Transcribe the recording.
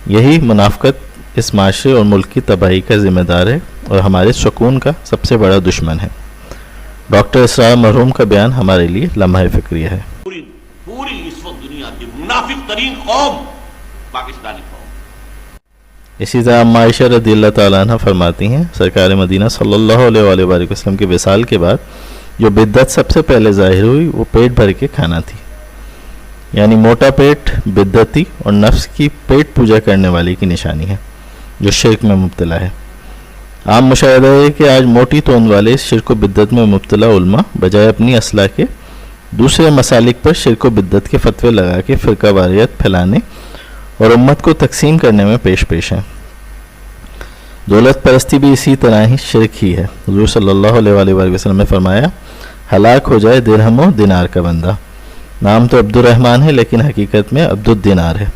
یہی منافقت اس معاشرے اور ملک کی تباہی کا ذمہ دار ہے اور ہمارے سکون کا سب سے بڑا دشمن ہے۔ ڈاکٹر اسرار مرحوم کا بیان ہمارے لیے لمحہ فکریہ ہے۔ پوری اس وقت دنیا کی منافق ترین قوم پاکستانی قوم۔ اسی طرح اما عائشہ رضی اللہ تعالیٰ عنہ فرماتی ہیں سرکار مدینہ صلی اللہ علیہ وآلہ وسلم کے وصال کے بعد جو بدعت سب سے پہلے ظاہر ہوئی وہ پیٹ بھر کے کھانا تھی، یعنی موٹا پیٹ بدعتی اور نفس کی پیٹ پوجا کرنے والی کی نشانی ہے جو شرک میں مبتلا ہے۔ عام مشاہدہ ہے کہ آج موٹی توند والے اس شرک و بدعت میں مبتلا علماء بجائے اپنی اصلاح کے دوسرے مسالک پر شرک و بدعت کے فتوے لگا کے فرقہ واریت پھیلانے اور امت کو تقسیم کرنے میں پیش ہیں۔ دولت پرستی بھی اسی طرح ہی شرک ہی ہے۔ حضور صلی اللہ علیہ وآلہ وسلم نے فرمایا ہلاک ہو جائے درہم و دینار کا بندہ، نام تو عبد الرحمن ہے لیکن حقیقت میں عبد الدینار ہے۔